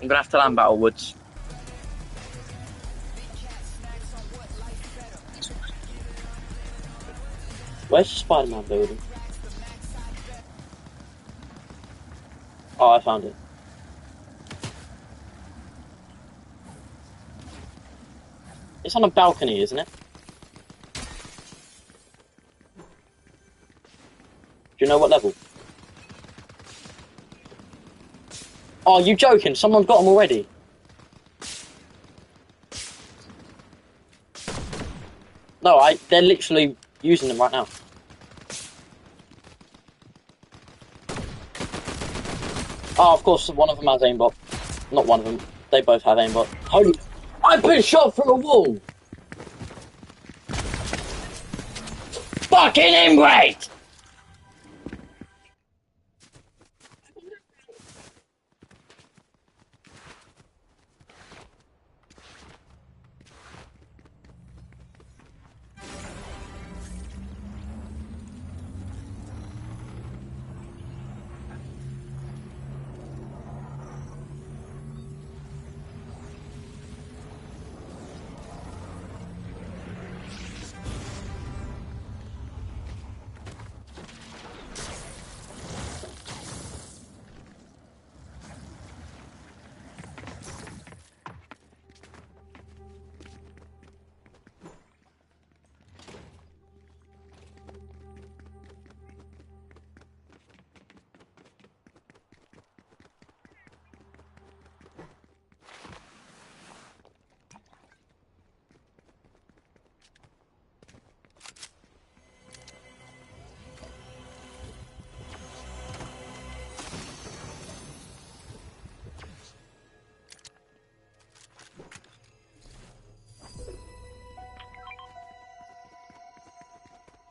I'm gonna have to land battle woods. Where's the Spider-Man building? Oh, I found it. It's on a balcony, isn't it? Do you know what level? Oh, you joking? Someone's got them already. No, they're literally using them right now. Oh, of course, one of them has aimbot. Not one of them. They both have aimbot. Holy... I've been shot through a wall! Fucking ingrate!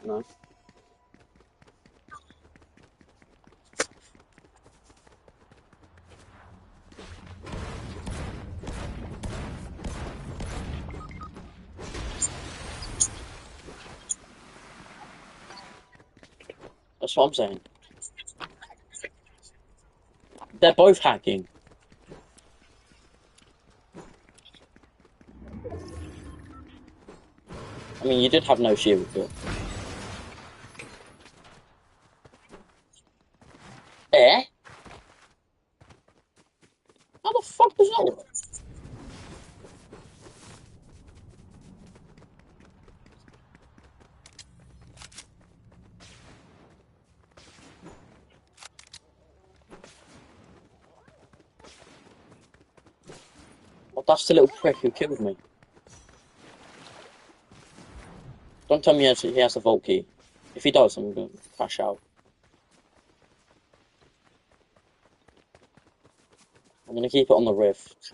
No. That's what I'm saying. They're both hacking. I mean, you did have no shield, but... Eh? How the fuck was that work? Well, that's the little prick who killed me. Don't tell me he has the vault key. If he does, I'm going to crash out. I'm going to keep it on the rift.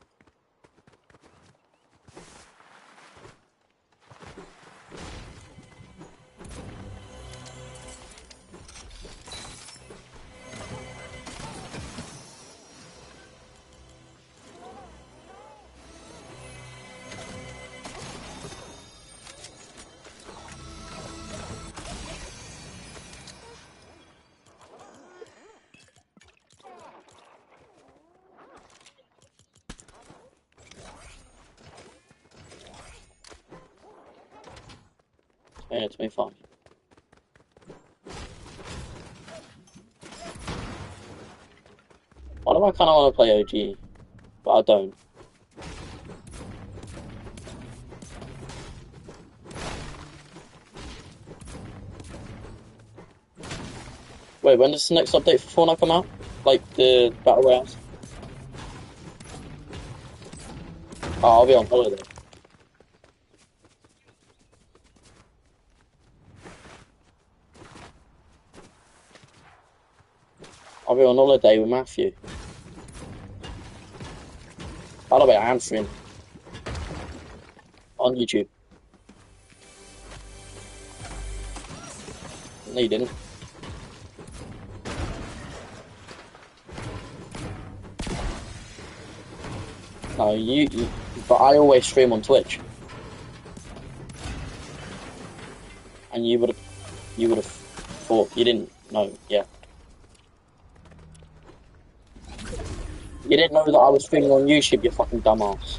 Yeah, it's been fine. Why do I kind of want to play OG? But I don't. Wait, when does the next update for Fortnite come out? Like, the Battle Royales? Oh, I'll be on holiday. I'll be on holiday with Matthew. By the way, I am streaming. On YouTube. No, you didn't. No, but I always stream on Twitch. And you would have thought, you didn't know, yeah. You didn't know that I was streaming on YouTube, you fucking dumbass.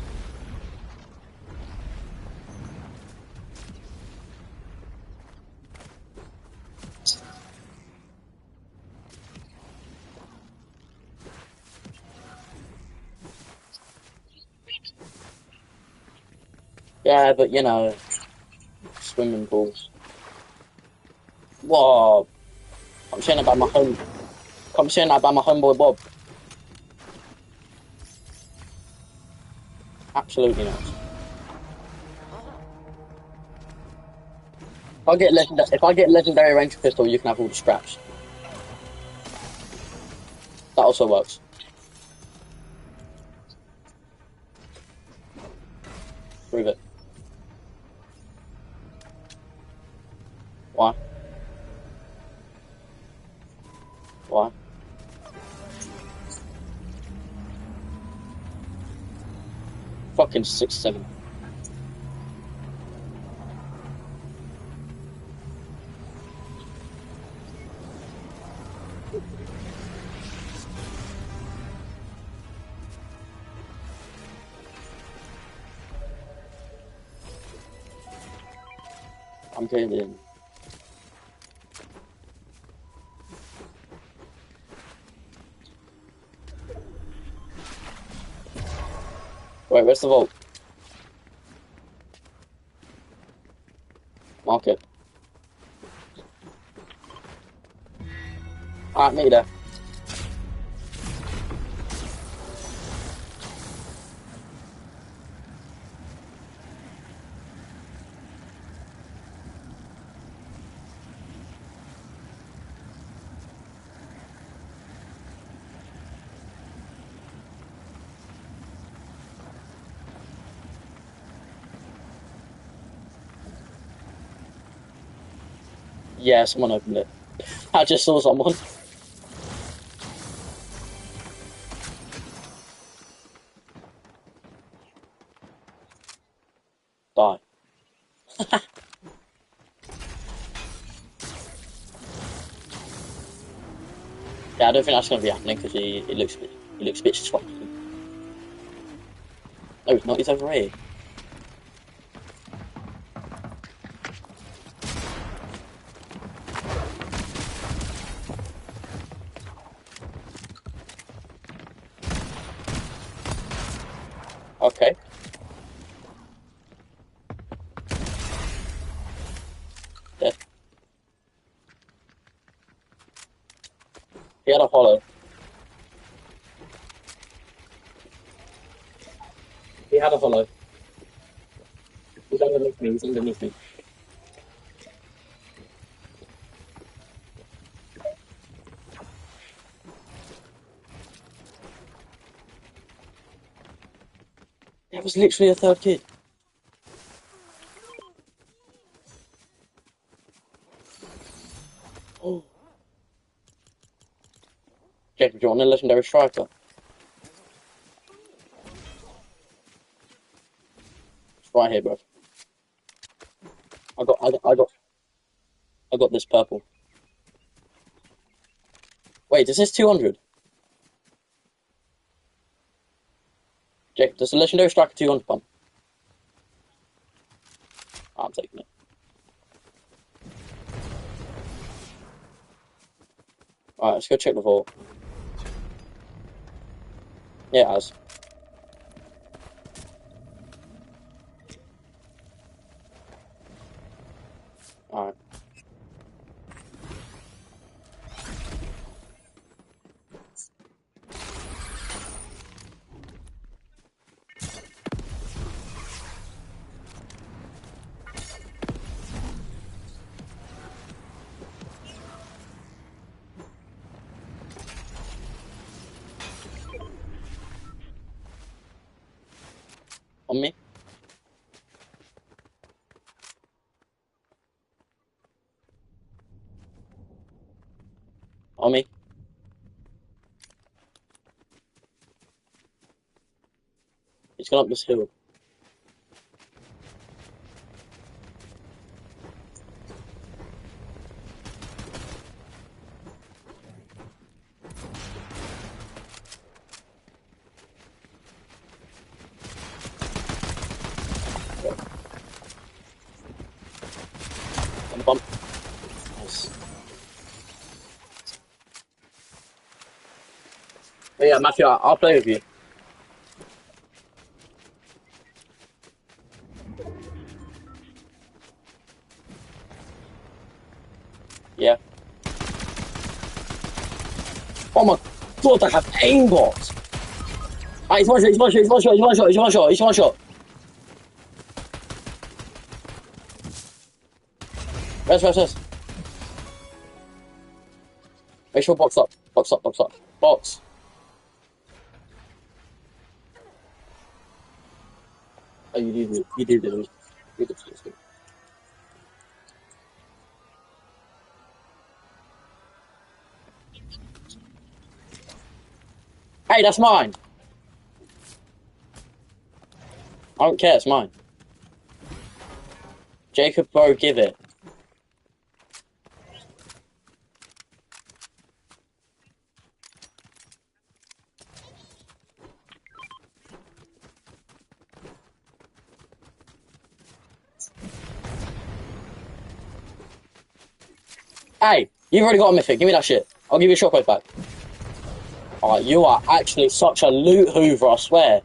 Yeah, but you know, swimming pools. Whoa, I'm saying about my home. I'm saying that about my homeboy Bob. Absolutely not. If I get legendary range pistol, you can have all the scraps. That also works. Prove it. Why? Why? Fucking 6-7. I'm kidding. Wait, where's the vault? Mark it. Alright, meet you there. Yeah, someone opened it. I just saw someone. Die. Yeah, I don't think that's going to be happening because he looks a bit sweaty. No, he's not. He's over here. Okay. Dead. He had a hollow. He had a hollow. He's underneath me. He's underneath me. That was literally a third kid. Oh. Jacob, do you want a legendary striker? It's right here, bro. I got, I got, I got, I got this purple. Wait, does this 200? Jacob, does the legendary striker 200 pump? I'm taking it. Alright, let's go check the vault. Yeah, it has. Alright. On me? On me? He's gone up this hill. But yeah, Matthew, I'll play with you. Yeah. Oh my god, I have aimbot! Ah, he's one shot, he's one shot, he's one shot, he's one shot, he's one shot, he's one shot. Rest. Make sure box up, box up, box up. Box. Oh, you did it. You did it. Hey, that's mine. I don't care, it's mine. Jacob, bro, give it. Hey, you've already got a mythic. Give me that shit. I'll give you a shockwave back. Oh, you are actually such a loot hoover, I swear.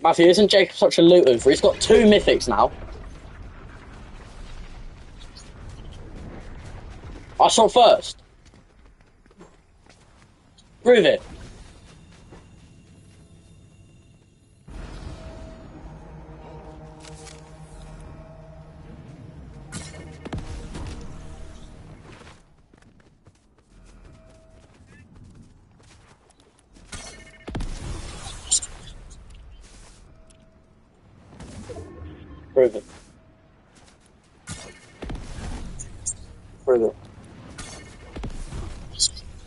Matthew, isn't Jacob such a loot hoover? He's got 2 mythics now. I saw first. Prove it. Prove it. Prove it.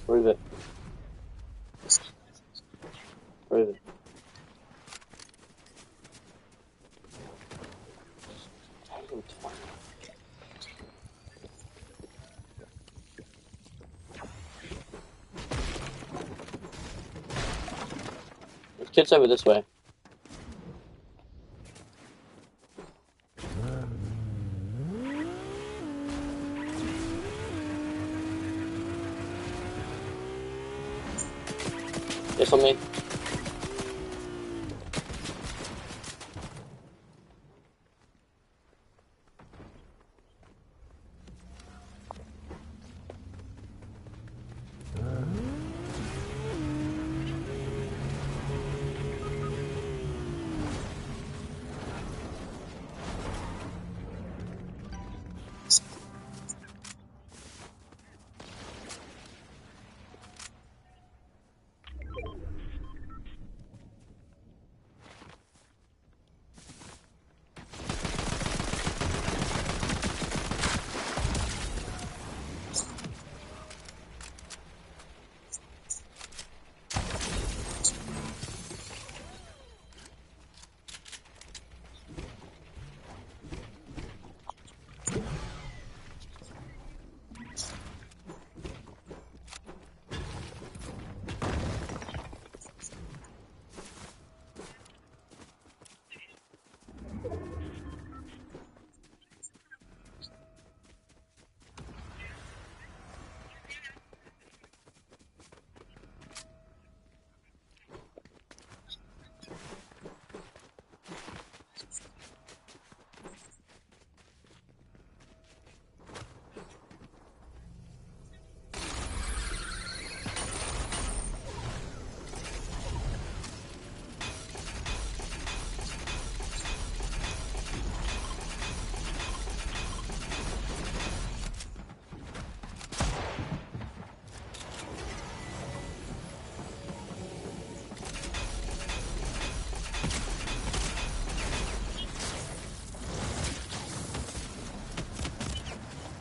Prove it. Prove it. There's kids over this way. Yes, on me.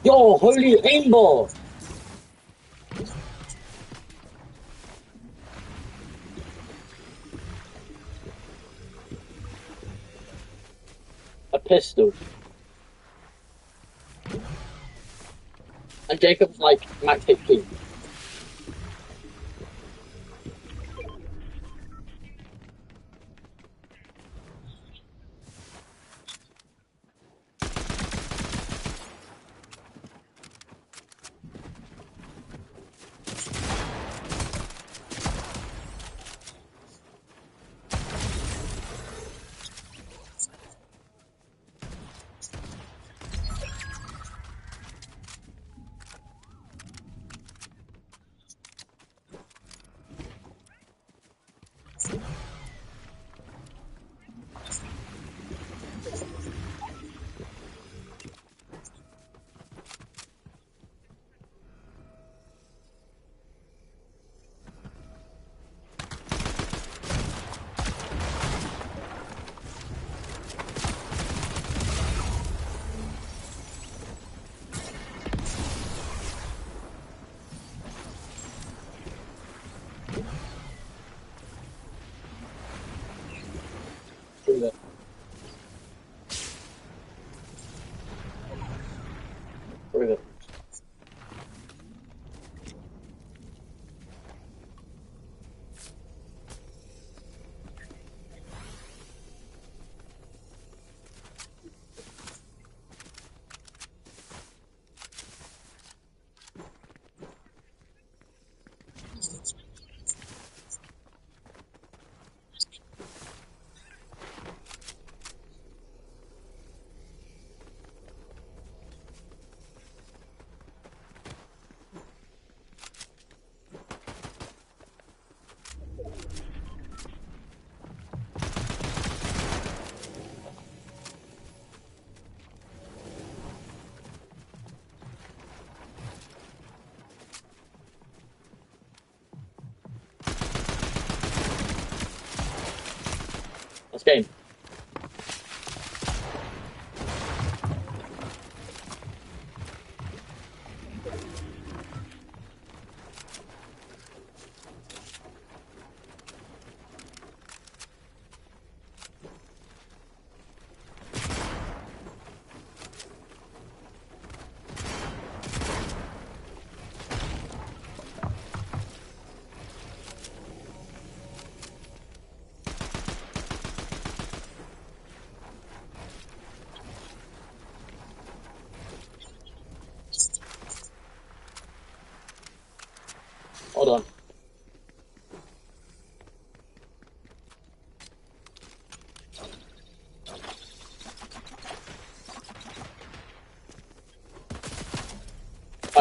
Yo, holy rainbow! A pistol. And Jacob's like max HP.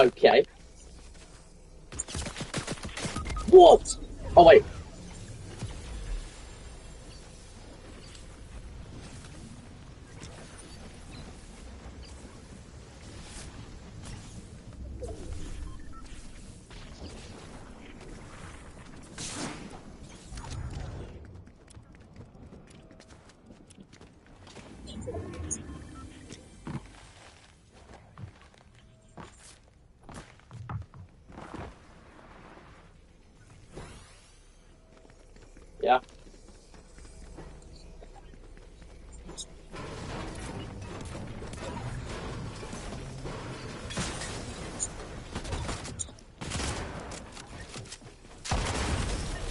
Okay. What? Oh, wait. Yeah.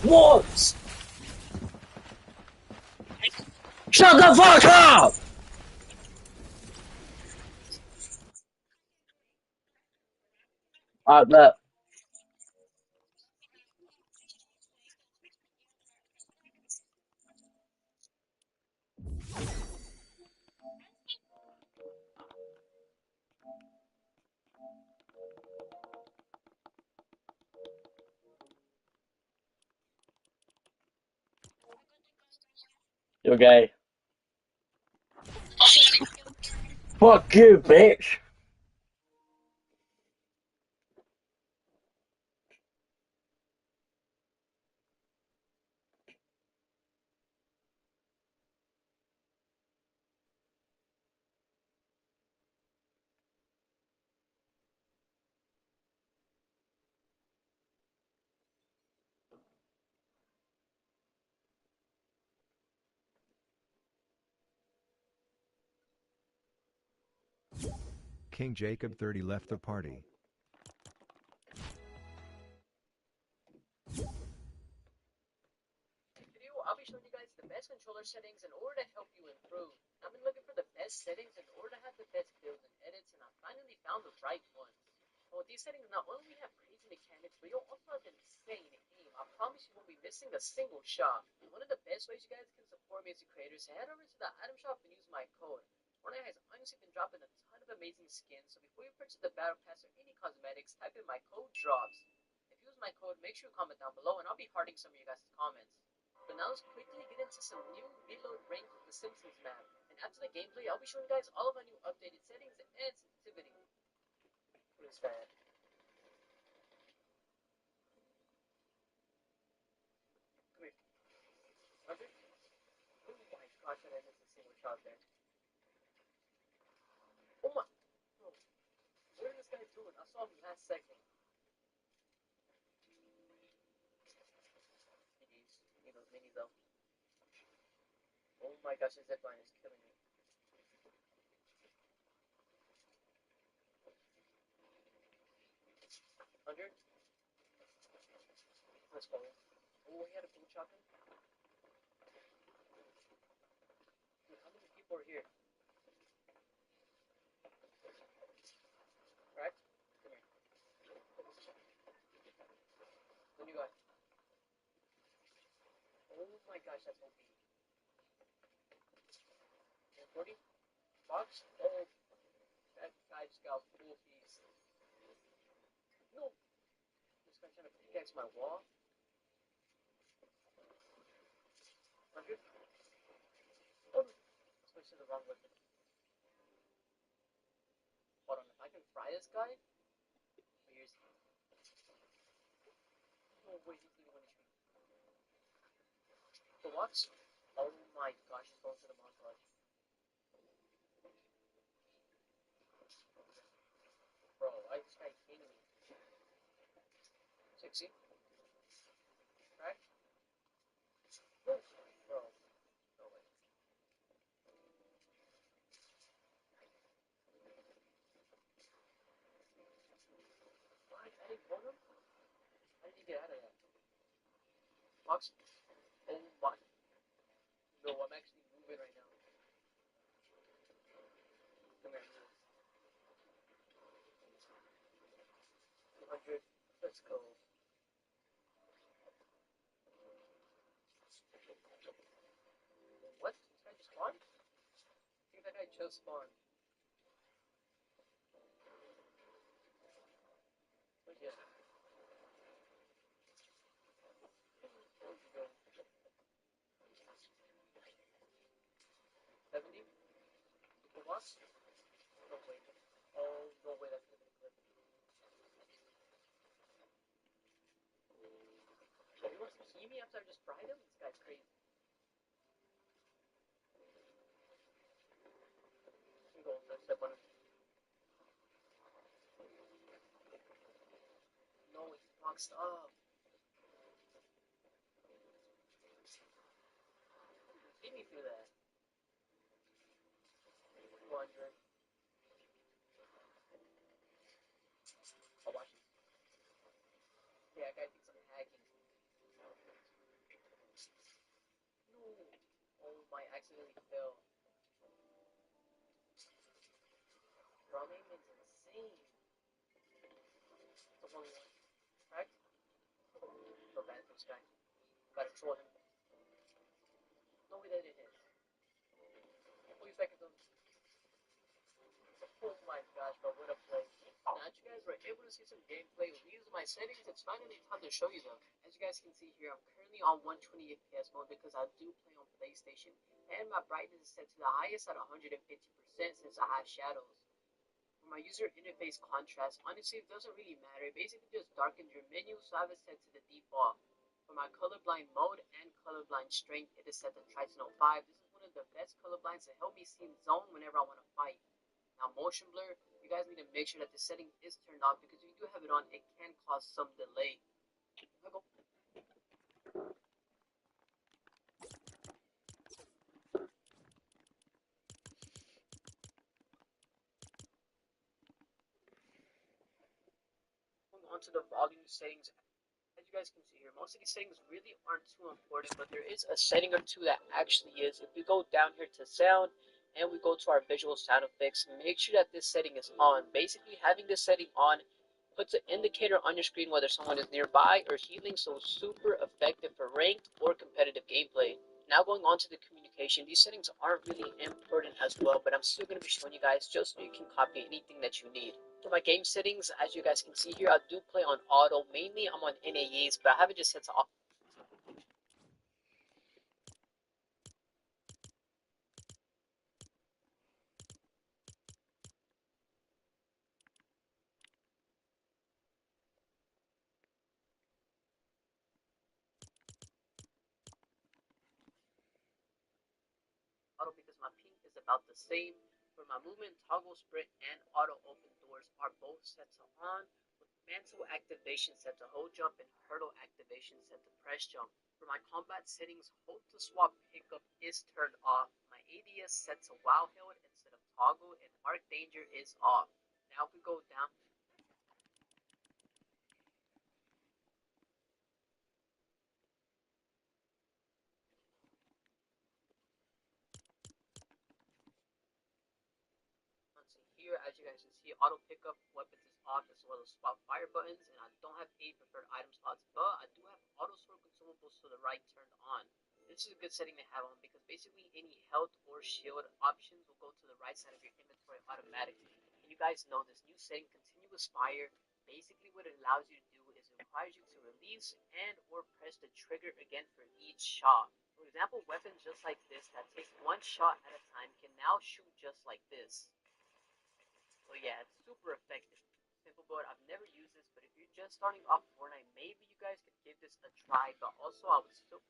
What? Shut the fuck up! I bet. You're gay. Fuck you, bitch. King Jacob 30 left the party. Video, I'll be showing you guys the best controller settings in order to help you improve. I've been looking for the best settings in order to have the best builds and edits, and I finally found the right ones. Well, with these settings, not only we have crazy mechanics, but you'll also have an insane aim. I promise you won't be missing a single shot. And one of the best ways you guys can support me as a creator is to head over to the item shop and use my code. Fortnite has honestly been dropping a ton of amazing skins, so before you purchase the battle pass or any cosmetics, type in my code drops. If you use my code, make sure you comment down below, and I'll be hearting some of you guys' comments. But now let's quickly get into some new reload rank with the Simpsons map. And after the gameplay, I'll be showing you guys all of our new updated settings and sensitivity. Who's that? Come here. Under? Oh my gosh, I missed a single shot there. Oh my. Oh, what is this guy doing? I saw him last second. Minis. Need those minis though. Oh my gosh, his zipline is killing me. 100? Let's go. Oh, he had a full shotgun. Dude, how many people are here? Right? Come here. What do you got? Oh my gosh, that's OP. 40? Box? Oh, that guy just got full piece. No! This guy trying to pickaxe my wall? 100? Oh, switch to the wrong weapon. Hold on, if I can fry this guy? Here's. No way, he's gonna want to shoot. The what? Oh my gosh, he's going to the montage. Bro, why is this guy hitting me? 60? Right? No! Bro, no way. What? I didn't hold him? How did he get out of that? Box? Oh my. No, I'm actually moving right now. Come here. 200. Let's go. What? This guy just spawned? I think that guy just spawned. Yeah. 70? For what? No way. Oh, no way, that's gonna be clip. So he wants to see me after I just fried him? This guy's crazy. I'm going for a step on him. No, he's boxed up. Hit me through that. 200. I'll watch this. Yeah, that guy thinks I'm hacking. No. Oh, my accidentally fell. Drumming is insane. It's a 1-1. Correct? So bad for this guy. Gotta troll him. No way that it hit. Oh, he's back at them. Oh my gosh, bro, what a play. Now that you guys were able to see some gameplay using my settings, it's finally time to show you them. As you guys can see here, I'm currently on 120 FPS mode because I do play on PlayStation, and my brightness is set to the highest at 150% since I have shadows. For my user interface contrast, honestly, it doesn't really matter. It basically just darkens your menu, so I have it set to the default. For my colorblind mode and colorblind strength, it is set to Triton 05. This is one of the best colorblinds to help me see in zone whenever I want to fight. Now, motion blur, you guys need to make sure that the setting is turned off because if you do have it on, it can cause some delay. Going on to the volume settings, as you guys can see here, most of these settings really aren't too important, but there is a setting or two that actually is. If we go down here to sound and we go to our visual sound effects, make sure that this setting is on. Basically, having this setting on puts an indicator on your screen whether someone is nearby or healing, so super effective for ranked or competitive gameplay. Now going on to the communication, these settings aren't really important as well, but I'm still going to be showing you guys just so you can copy anything that you need. For my game settings, as you guys can see here, I do play on auto. Mainly I'm on NAEs, but I have it just set to auto. Because my ping is about the same. For my movement, toggle sprint and auto open doors are both set to on, with mantle activation set to hold jump and hurdle activation set to press jump. For my combat settings, hold to swap pickup is turned off. My ADS set to WoW held instead of toggle, and arc danger is off. Now if we go down. Here, as you guys can see, auto pickup weapons is off as well as swap fire buttons, and I don't have 8 preferred item slots, but I do have auto store consumables to the right turned on. This is a good setting to have on because basically any health or shield options will go to the right side of your inventory automatically. And you guys know this new setting, continuous fire, basically what it allows you to do is it requires you to release and or press the trigger again for each shot. For example, weapons just like this that take one shot at a time can now shoot just like this. So yeah, it's super effective. Simple build. I've never used this, but if you're just starting off Fortnite, maybe you guys could give this a try. But also, I would still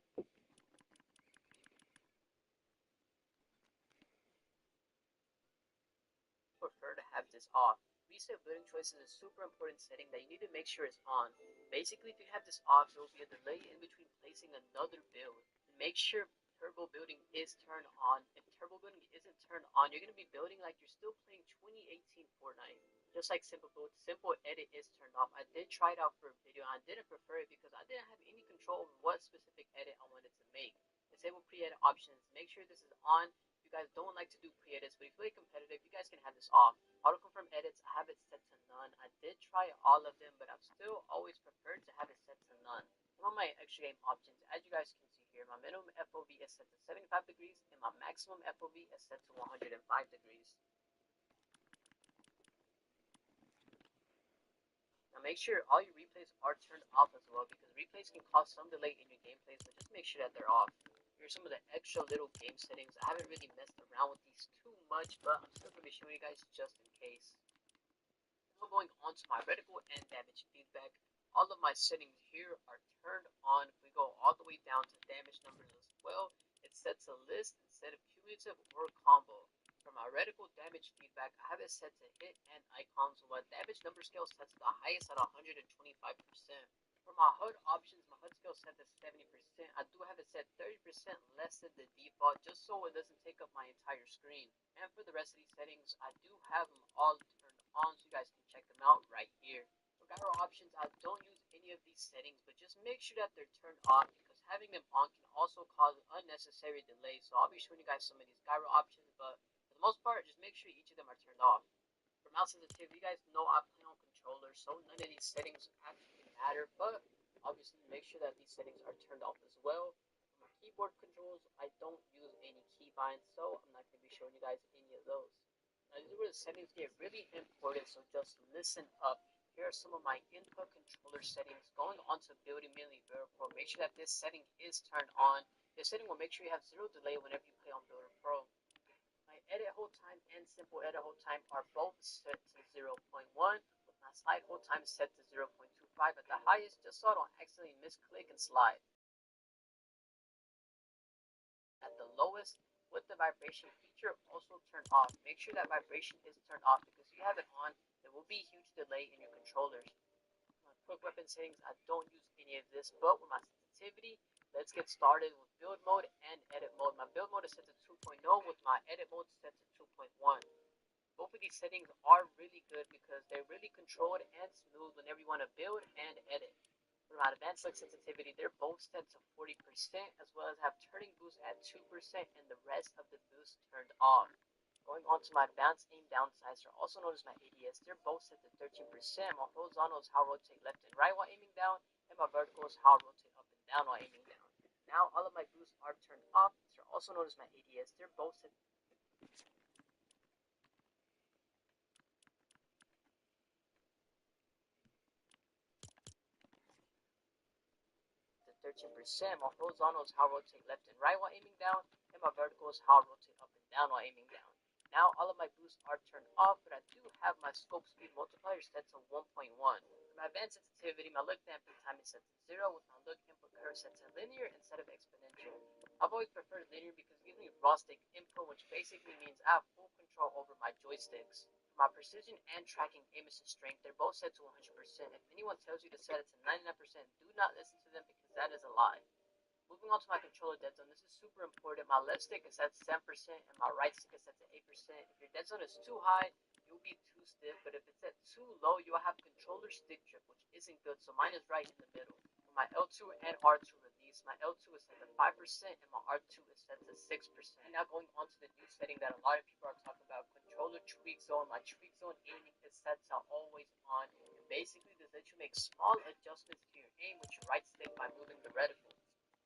prefer to have this off. Reset building choices is a super important setting that you need to make sure is on. Basically, if you have this off, there will be a delay in between placing another build. Make sure turbo building is turned on. If turbo building isn't turned on, you're going to be building like you're still playing 2018 Fortnite. Just like simple build, simple edit is turned off. I did try it out for a video. I didn't prefer it because I didn't have any control over what specific edit I wanted to make. Disable pre-edit options. Make sure this is on. You guys don't like to do pre-edits, but if you play competitive, you guys can have this off. Auto confirm edits, I have it set to none. I did try all of them, but I've still always preferred to have it set to none. Some of my extra game options, as you guys can see here, my minimum FOV is set to 75 degrees, and my maximum FOV is set to 105 degrees. Now Now make sure all your replays are turned off as well, because replays can cause some delay in your gameplays, but just make sure that they're off. Here's some of the extra little game settings. I haven't really messed around with these too much, but I'm still going to be showing you guys just in case. Now going on to my reticle and damage feedback. All of my settings here are turned on. If we go all the way down to damage numbers as well, it sets a list instead of cumulative or combo. For my reticle damage feedback, I have it set to hit and icons, while damage number scale set to the highest at 125%. For my HUD options, my HUD scale set to 70%. I do have it set 30% less than the default, just so it doesn't take up my entire screen. And for the rest of these settings, I do have them all turned on, so you guys can check them out right here. For gyro options, I don't use any of these settings, but just make sure that they're turned off, because having them on can also cause unnecessary delays. So I'll be showing you guys some of these gyro options, but for the most part, just make sure each of them are turned off. For mouse sensitivity, you guys know I play on controller, so none of these settings actually matter, but obviously make sure that these settings are turned off as well. For my keyboard controls, I don't use any keybinds, so I'm not going to be showing you guys any of those. Now these are where the settings get really important, so just listen up. Here are some of my input controller settings. Going on to building mainly Builder Pro, make sure that this setting is turned on. This setting will make sure you have zero delay whenever you play on Builder Pro. My edit hold time and simple edit hold time are both set to 0.1, with my slide hold time set to 0.25 at the highest, just so I don't accidentally misclick and slide. At the lowest, with the vibration feature also turned off. Make sure that vibration is turned off, because if you have it on, there will be a huge delay in your controllers. My quick weapon settings, I don't use any of this, but with my sensitivity, let's get started with build mode and edit mode. My build mode is set to 2.0, with my edit mode set to 2.1. Both of these settings are really good because they're really controlled and smooth whenever you want to build and edit. For my advanced look sensitivity, they're both set to 40%, as well as have turning boost at 2% and the rest of the boost turned off. Going on to my advanced aim down sizer, also known as my ADS, they're both set to 13%. My horizontal is how I rotate left and right while aiming down, and my vertical is how I rotate up and down while aiming down. Now all of my boosts are turned off. These are also known as my ADS. They're both set to 13%. My horizontal is how I rotate left and right while aiming down, and my vertical is how I rotate up and down while aiming down. Now all of my boosts are turned off, but I do have my scope speed multiplier set to 1.1. For my advanced sensitivity, my look damping time is set to 0, with my look input curve set to linear instead of exponential. I've always preferred linear because it gives me raw stick input, which basically means I have full control over my joysticks. For my precision and tracking aim assist strength, they're both set to 100%. If anyone tells you to set it to 99%, do not listen to them, because that is a lie. Moving on to my controller dead zone, this is super important. My left stick is set to 7% and my right stick is set to 8%. If your dead zone is too high, you'll be too stiff, but if it's set too low, you'll have controller stick drift, which isn't good, so mine is right in the middle. For my L2 and R2 release, my L2 is set to 5% and my R2 is set to 6%. And now going on to the new setting that a lot of people are talking about, controller tweak zone. My tweak zone aiming is set to always on, and basically this lets you make small adjustments to your aim with your right stick by moving the reticle.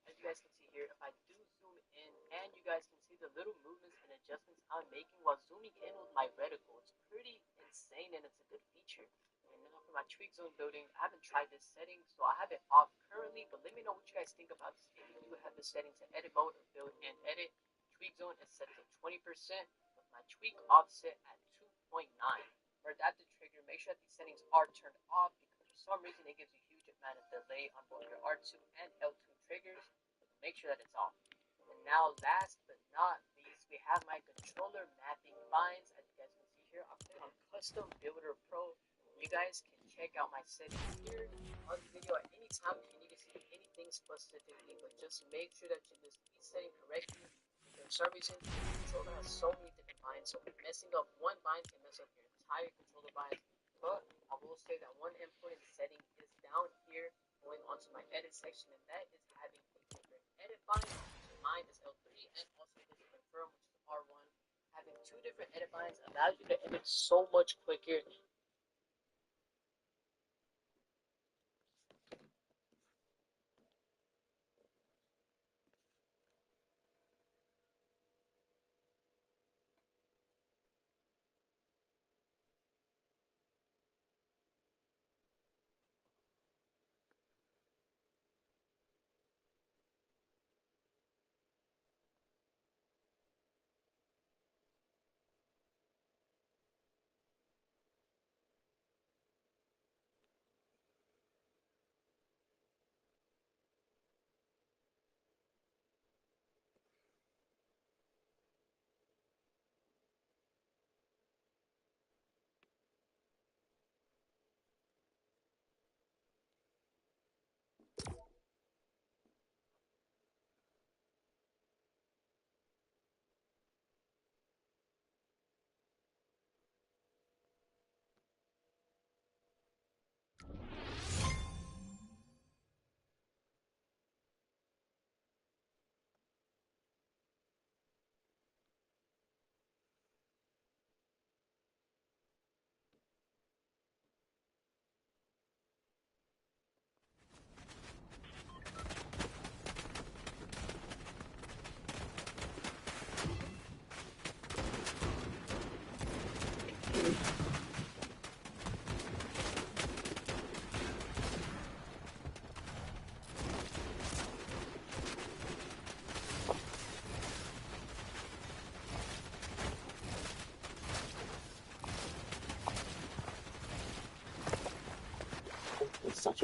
As you guys can see here, if I do zoom in, and you guys can see the little movements and adjustments I'm making while zooming in with my reticle, it's pretty insane and it's a good feature. And now for my tweak zone building, I haven't tried this setting, so I have it off currently, but let me know what you guys think about this. If you do have this setting to edit mode or build and edit, tweak zone is set to 20%, with my tweak offset at 2.9. For adaptive trigger, make sure that these settings are turned off, because for some reason it gives you a huge amount of delay on both your R2 and L2 triggers. So make sure that it's off. And now last but not least, we have my controller mapping binds. As you guys can see here, I'm playing on Custom Builder Pro. You guys can check out my settings here on the video at any time if you need to see anything specifically, but just make sure that you list each setting correctly. For some reason, the controller has so many different binds, so messing up one bind can mess up your entire controller bind. But I will say that one important setting is down here, going onto my edit section, and that is having a different edit bind. So mine is L3 and also the confirm, which is R1. Having two different edit binds allows you to edit so much quicker.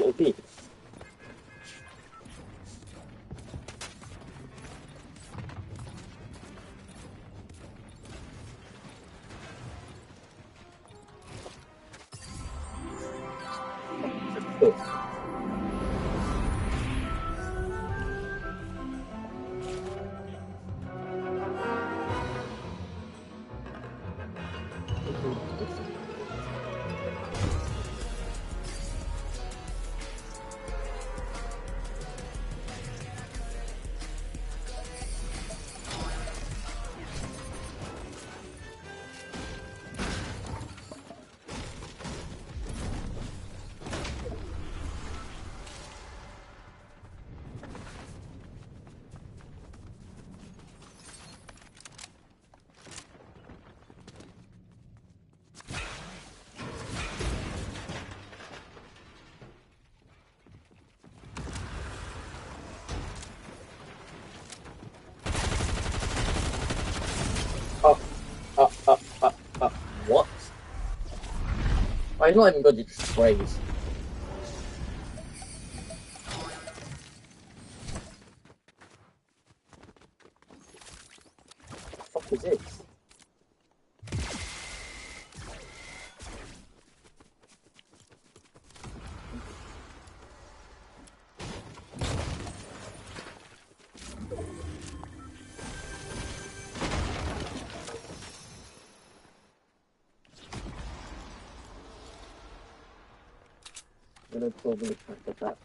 it'll be. What? I'm not even good at just sprays. What the fuck is this? I'm gonna probably try to get that.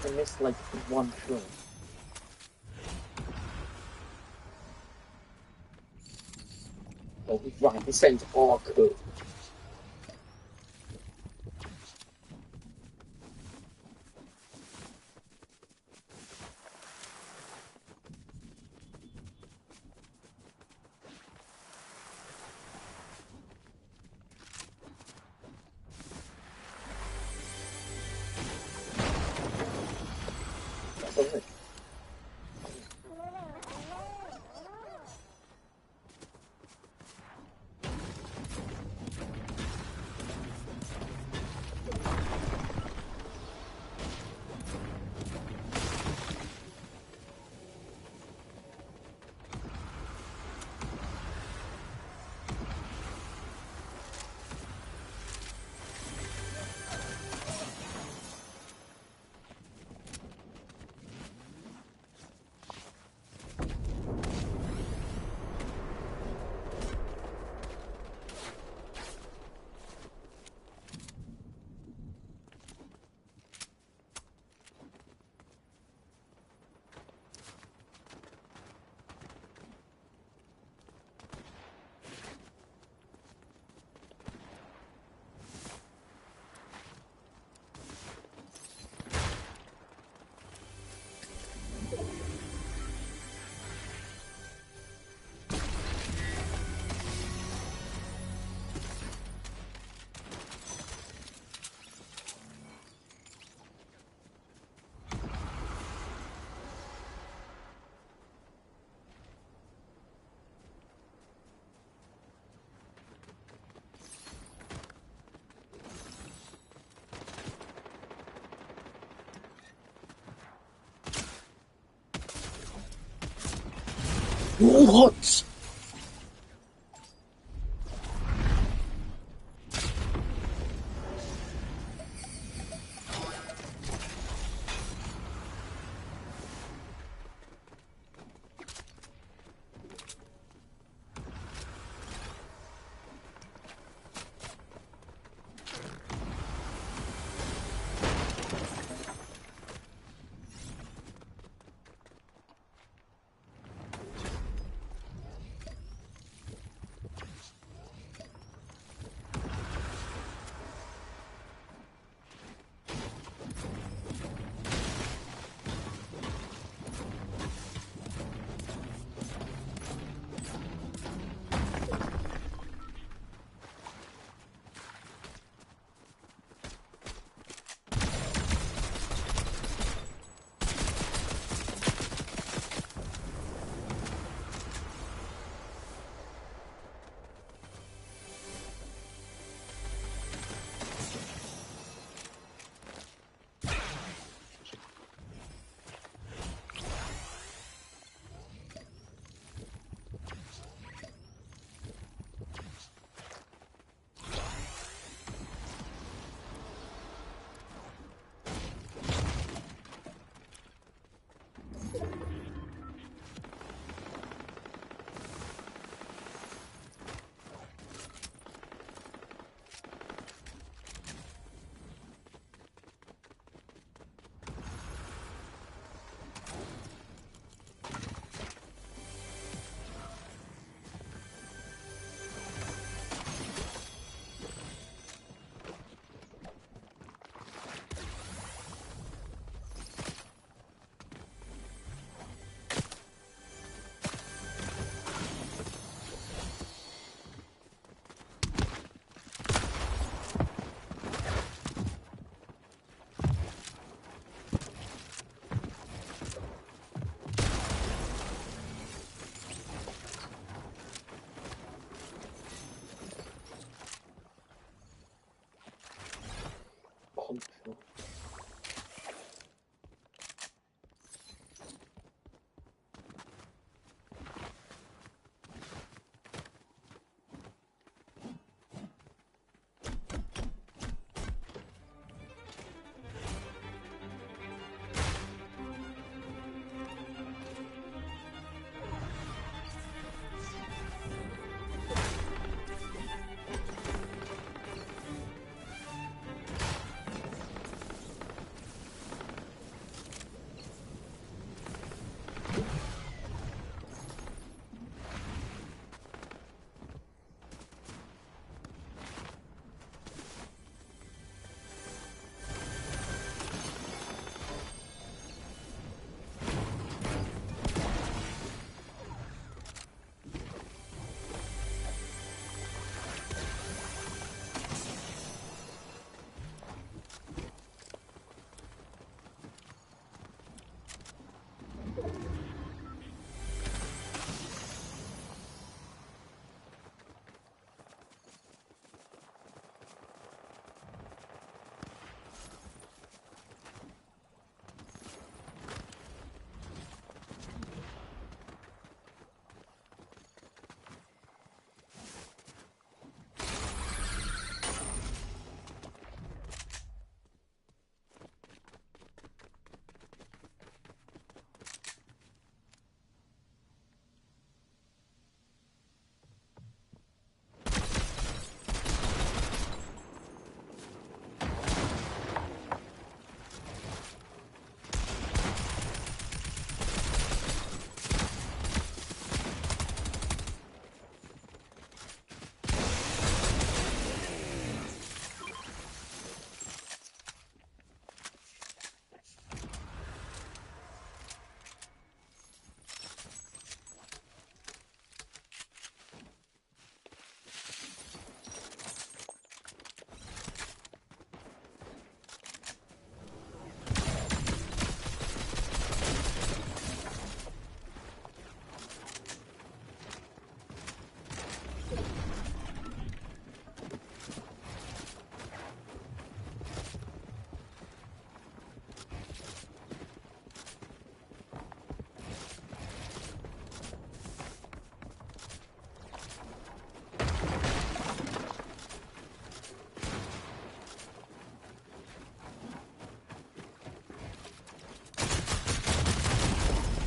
I missed like one shot. Oh, right, this ends all good. That's alright. What?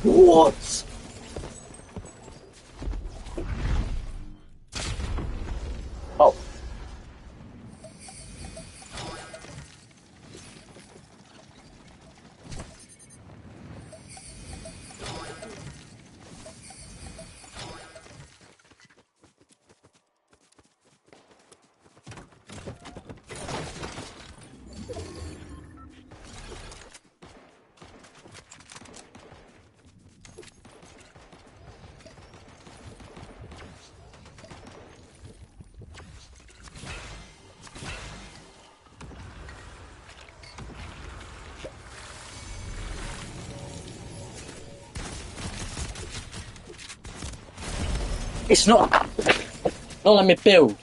What? Oh. It's not. Don't let me build.